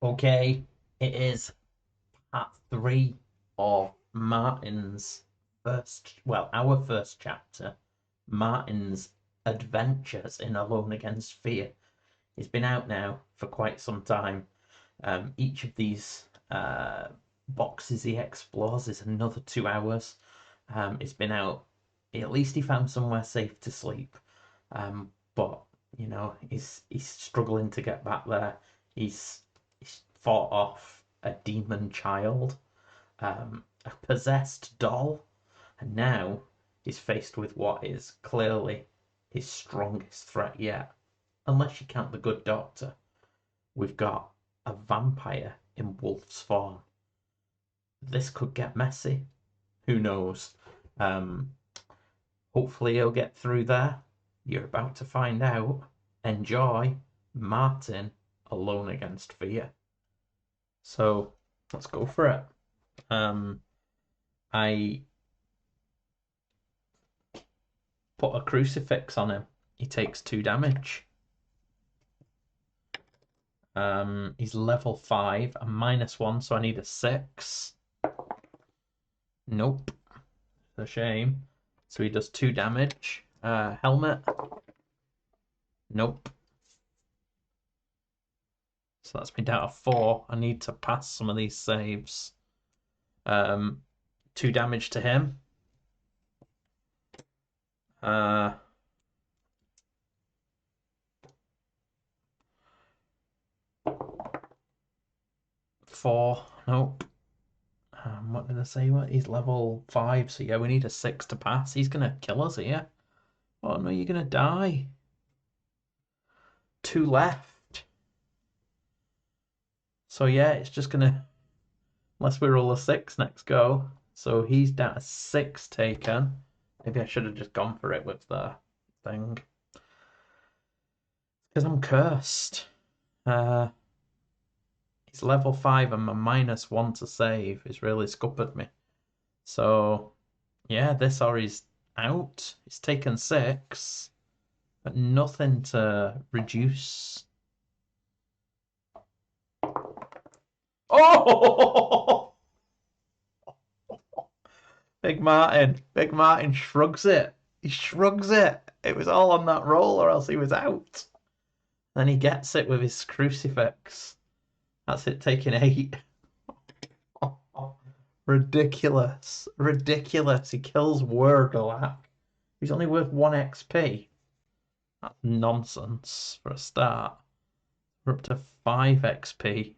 Okay, it is part three of Martin's our first chapter, Martin's adventures in Alone Against Fear. It's been out now for quite some time. Each of these boxes he explores is another 2 hours. It's been out. At least he found somewhere safe to sleep. But he's struggling to get back there. He's fought off a demon child, a possessed doll, and now he's faced with what is clearly his strongest threat yet. Unless you count the good doctor, we've got a vampire in wolf's form. This could get messy. Who knows? Um, Hopefully he'll get through there. You're about to find out. Enjoy Martin Alone Against Fear. So let's go for it. I put a crucifix on him. He takes 2 damage. He's level 5, a -1, so I need a 6. Nope. It's a shame. So he does 2 damage. Helmet. Nope. So that's me down to 4. I need to pass some of these saves. 2 damage to him. 4. Nope. What did I say? What? He's level 5, so yeah, we need a 6 to pass. He's gonna kill us here. Oh no, you're gonna die. 2 left. So yeah, it's just gonna, unless we roll a 6 next go. So he's down to 6 taken. Maybe I should have just gone for it with the thing. Because I'm cursed. He's level 5 and my -1 to save is really scuppered me. So yeah, this or he's out. He's taken 6, but nothing to reduce. Oh! Big Martin shrugs it. He shrugs it. It was all on that roll, or else he was out. Then he gets it with his crucifix. That's it, taking 8. Ridiculous. Ridiculous. He kills Wurgalak. He's only worth 1 XP. That's nonsense for a start. We're up to 5 XP.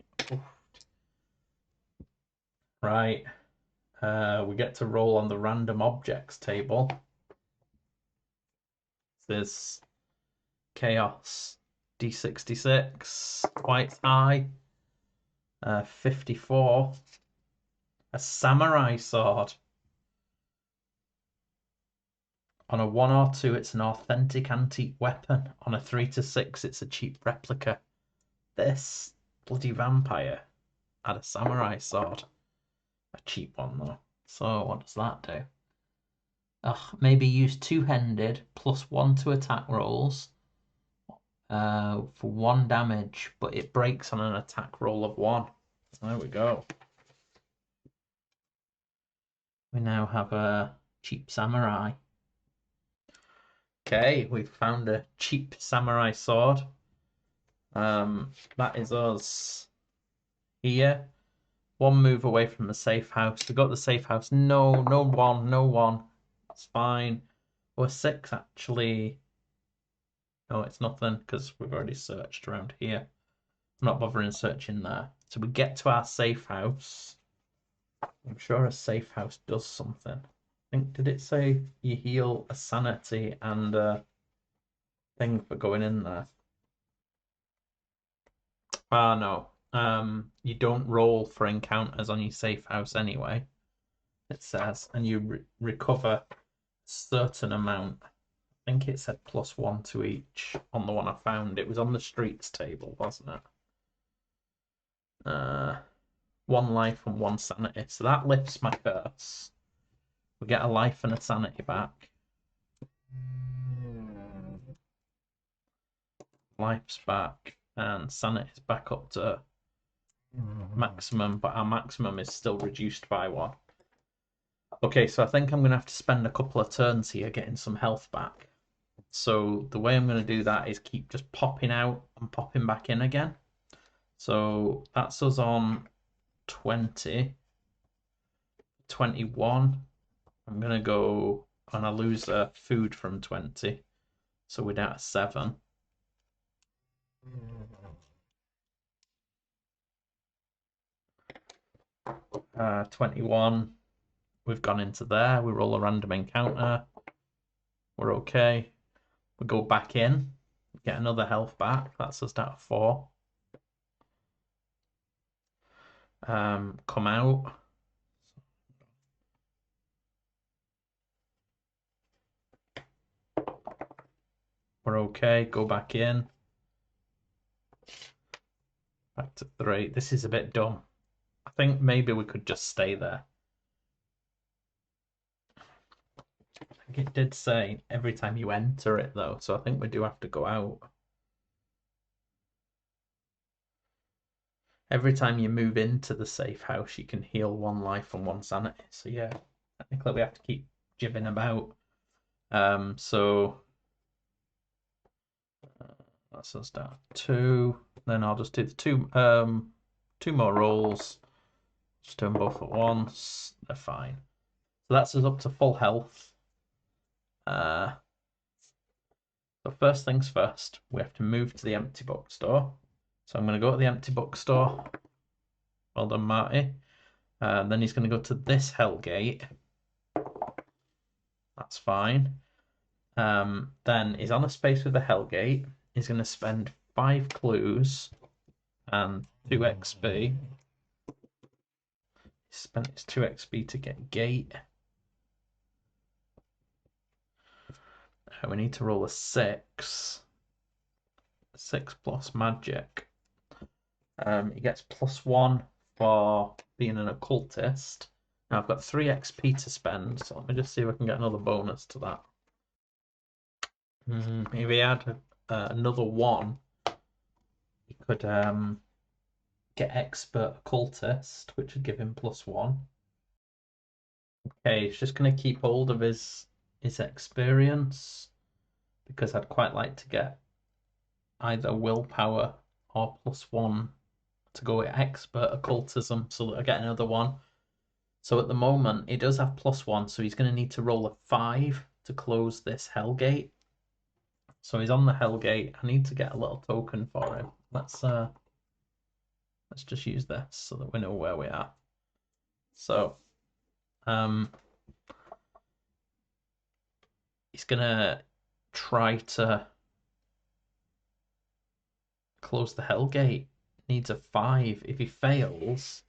Right. We get to roll on the random objects table. This Chaos D66, quite high. 54. A samurai sword. On a 1 or 2, it's an authentic antique weapon. On a 3 to 6, it's a cheap replica. This bloody vampire had a samurai sword. A cheap one, though. So what does that do? Maybe use 2-handed plus 1 to attack rolls for 1 damage, but it breaks on an attack roll of 1. There we go. We now have a cheap samurai. Okay, we've found a cheap samurai sword. That is us here. 1 move away from the safe house. We got the safe house. No, no 1, no 1. It's fine. Or 6 actually. No, it's nothing because we've already searched around here. I'm not bothering searching there. So we get to our safe house. I'm sure a safe house does something. I think, did it say you heal a sanity and a thing for going in there? Ah, no. You don't roll for encounters on your safe house anyway, it says, and you recover a certain amount. I think it said +1 to each on the one I found. It was on the streets table, wasn't it? 1 life and 1 sanity. So that lifts my curse. We get a life and a sanity back. Life's back and sanity's back up to maximum, but our maximum is still reduced by 1. Okay, so I think I'm going to have to spend a couple of turns here getting some health back. So the way I'm going to do that is keep just popping out and popping back in again. So that's us on 20, 21. I'm going to go and I lose food from 20. So we're down to 7. 21. We've gone into there. We roll a random encounter. We're okay. We go back in. Get another health back. That's us down to 4. Come out. We're okay. Go back in. Back to 3. This is a bit dumb. I think maybe we could just stay there. I think it did say every time you enter it, though, so I think we do have to go out. Every time you move into the safe house, you can heal 1 life and 1 sanity. So yeah, technically we have to keep jibbing about. So that's us down 2. Then I'll just do the 2 more rolls. Just do them both at once. They're fine. So that's us up to full health. So first things first, we have to move to the empty bookstore. So I'm going to go to the empty bookstore. Well done, Marty. Then he's going to go to this Hellgate. That's fine. Then he's on a space with the Hellgate. He's going to spend 5 clues and 2 XP. He spent his 2 XP to get gate. We need to roll a 6. 6 plus magic. He gets +1 for being an occultist. Now I've got 3 XP to spend, so let me just see if I can get another bonus to that. If he had another 1, he could get expert occultist, which would give him +1. Okay, he's just going to keep hold of his experience, because I'd quite like to get either willpower or +1 to go with expert occultism so that I get another 1. So at the moment, he does have +1, so he's going to need to roll a 5 to close this Hellgate. So he's on the Hellgate. I need to get a little token for him. Let's just use this so that we know where we are. So he's gonna try to close the Hellgate. Needs a 5. If he fails,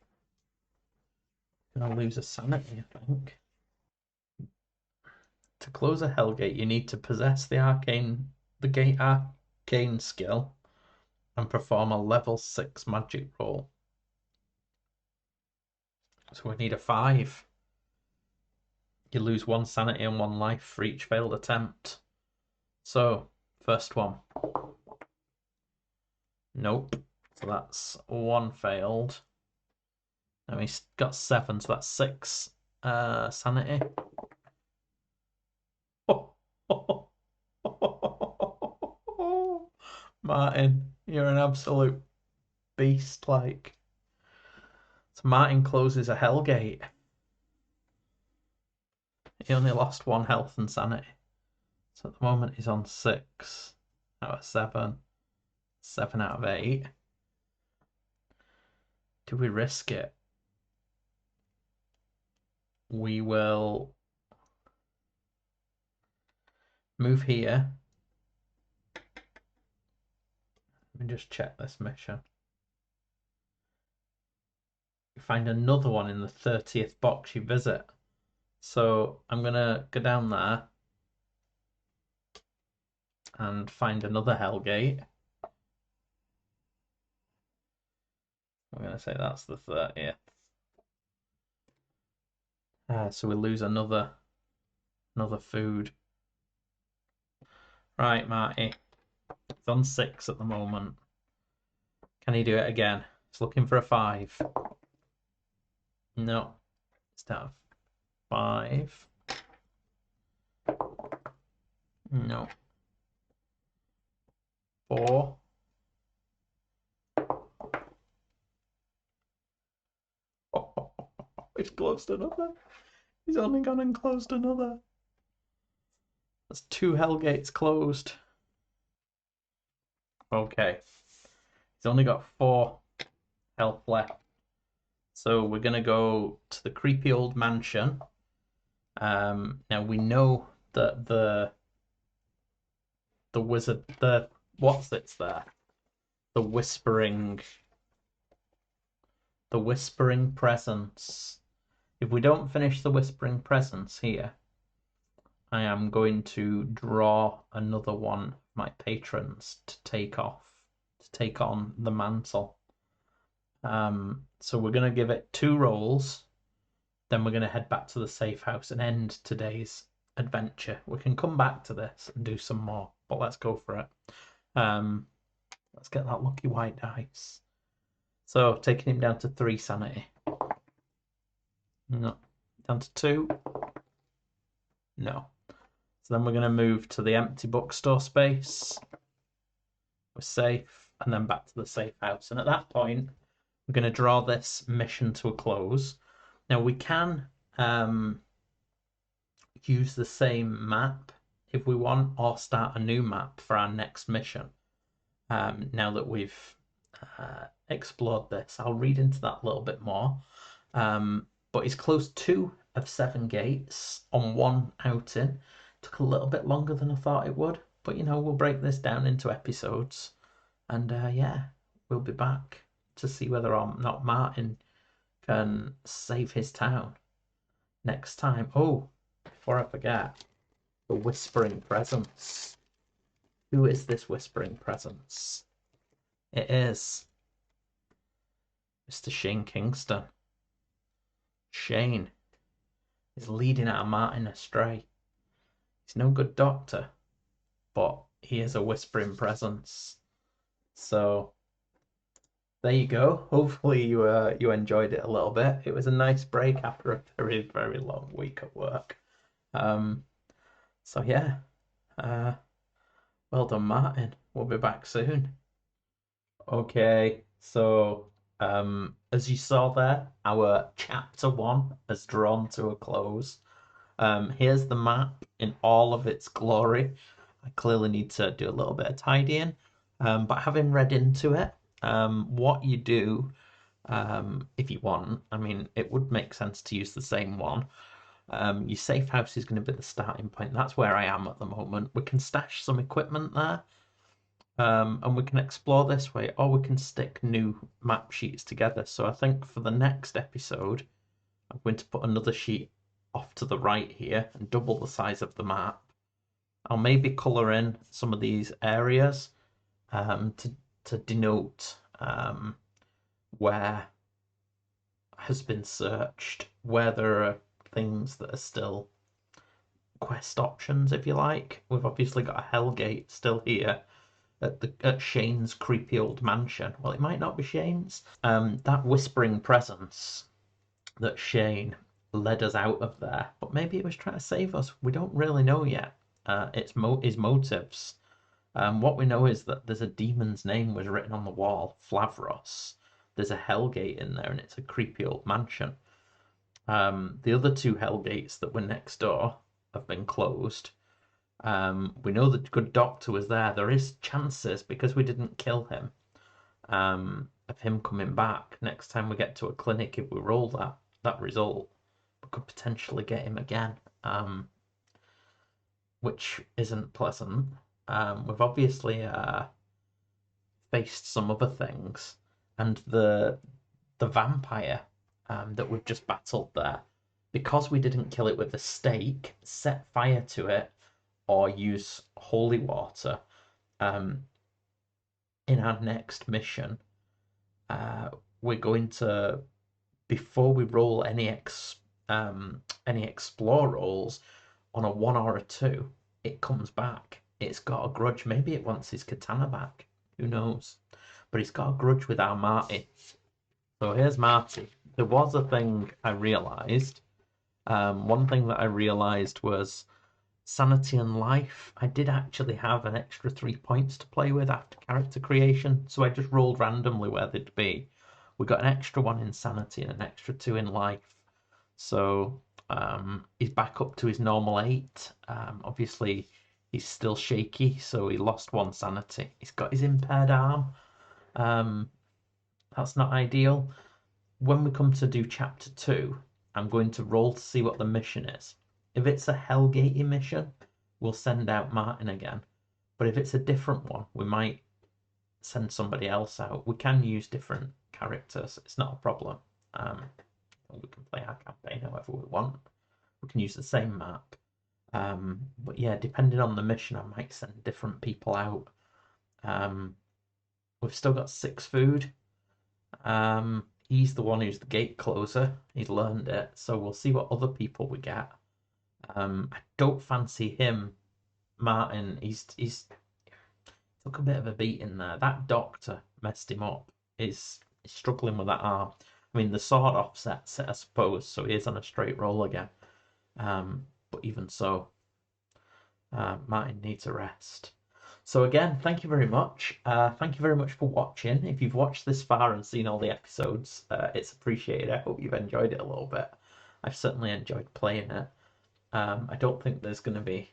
he's gonna lose a sanity, I think. To close a Hellgate, you need to possess the arcane skill and perform a level 6 magic roll. So we need a 5. You lose 1 sanity and 1 life for each failed attempt. So, first one. Nope. So that's 1 failed. And he's got 7, so that's 6 sanity. Martin, you're an absolute beast, like. So Martin closes a Hellgate. He only lost 1 health and sanity. So at the moment he's on 6 out of 7. 7 out of 8. Do we risk it? We will move here. Let me just check this mission. You find another one in the 30th box you visit. So I'm going to go down there and find another Hellgate. I'm going to say that's the 30th. So we lose another food. Right, Marty. He's on 6 at the moment. Can he do it again? It's looking for a 5. No. It's down 5. No. 4. Oh, it's closed another. He's only gone and closed another. That's 2 Hellgates closed. Okay. He's only got 4 health left. So we're going to go to the creepy old mansion. Now we know that the wizard, what's it's there? The whispering presence. If we don't finish the whispering presence here, I am going to draw another one of my patrons to take on the mantle. So we're going to give it 2 rolls. Then we're going to head back to the safe house and end today's adventure. We can come back to this and do some more, but let's go for it. Let's get that lucky white dice. So taking him down to 3 sanity. No. Down to 2. No. So then we're going to move to the empty bookstore space. We're safe, and then back to the safe house. And at that point, we're going to draw this mission to a close. Now we can use the same map if we want, or start a new map for our next mission. Now that we've explored this, I'll read into that a little bit more. But he's closed 2 of 7 gates on 1 outing. Took a little bit longer than I thought it would, but we'll break this down into episodes, and yeah, we'll be back to see whether or not Martin can save his town next time. Oh, before I forget, the whispering presence. Who is this whispering presence? It is Mr. Shane Kingston. Shane is leading our Martin astray. He's no good doctor, but he is a whispering presence. So there you go. Hopefully you enjoyed it a little bit. It was a nice break after a very, very long week at work. So yeah, well done, Martin. We'll be back soon. Okay, so as you saw there, our chapter 1 has drawn to a close. Here's the map in all of its glory. I clearly need to do a little bit of tidying, but having read into it, what you do, if you want, I mean, it would make sense to use the same one. Your safe house is going to be the starting point. That's where I am at the moment. We can stash some equipment there, and we can explore this way, or we can stick new map sheets together. So I think for the next episode, I'm going to put another sheet off to the right here and double the size of the map. I'll maybe colour in some of these areas to denote where has been searched, where there are things that are still quest options, if you like. We've obviously got a Hellgate still here at Shane's creepy old mansion. Well, it might not be Shane's. That whispering presence that Shane led us out of there, but maybe it was trying to save us. We don't really know yet. His motives. What we know is that there's a demon's name was written on the wall, Flavros. There's a Hellgate in there, and it's a creepy old mansion. The other 2 Hellgates that were next door have been closed. We know the good doctor was there. There is chances, because we didn't kill him, of him coming back next time we get to a clinic. If we roll that result, we could potentially get him again, which isn't pleasant. We've obviously faced some other things, and the vampire that we've just battled there, because we didn't kill it with a stake, set fire to it, or use holy water in our next mission, we're going to, before we roll any explore rolls on a 1 or a 2, it comes back. It's got a grudge. Maybe it wants his katana back. Who knows? But it's got a grudge with our Marty. So here's Marty. There was a thing I realised. One thing that I realised was sanity and life. I did actually have an extra 3 points to play with after character creation, so I just rolled randomly where they'd be. We got an extra 1 in sanity and an extra 2 in life. So he's back up to his normal 8. Obviously, he's still shaky, so he lost 1 sanity. He's got his impaired arm. That's not ideal. When we come to do chapter 2, I'm going to roll to see what the mission is. If it's a Hellgate mission, we'll send out Martin again. But if it's a different one, we might send somebody else out. We can use different characters. It's not a problem. We can play our campaign however we want. We can use the same map. But yeah, depending on the mission, I might send different people out. We've still got 6 food. He's the one who's the gate closer. He's learned it, so we'll see what other people we get. I don't fancy him, Martin. He's took a bit of a beating there. That doctor messed him up. He's struggling with that arm. I mean, the sword offsets it, I suppose, so he is on a straight roll again. But even so, Martin needs a rest. So again, thank you very much. Thank you very much for watching. If you've watched this far and seen all the episodes, it's appreciated. I hope you've enjoyed it a little bit. I've certainly enjoyed playing it. I don't think there's going to be...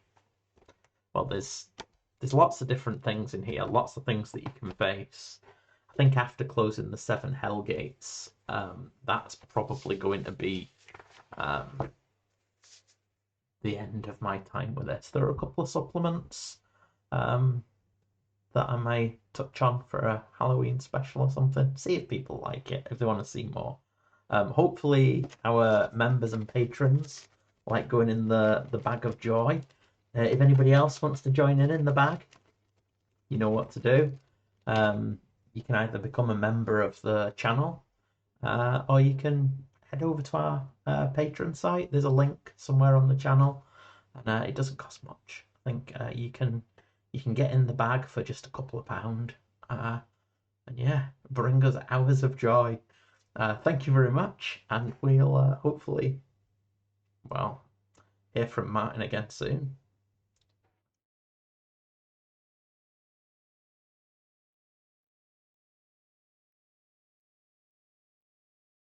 Well, there's lots of different things in here, lots of things that you can face. I think after closing the 7 Hell Gates, that's probably going to be the end of my time with this. There are a couple of supplements that I may touch on for a Halloween special or something. See if people like it, if they want to see more. Hopefully our members and patrons like going in the bag of joy. If anybody else wants to join in the bag, you know what to do. You can either become a member of the channel, or you can head over to our Patreon site. There's a link somewhere on the channel, and it doesn't cost much. I think you can get in the bag for just a couple of £, and yeah, bring us hours of joy. Thank you very much, and we'll hopefully, well, hear from Martin again soon.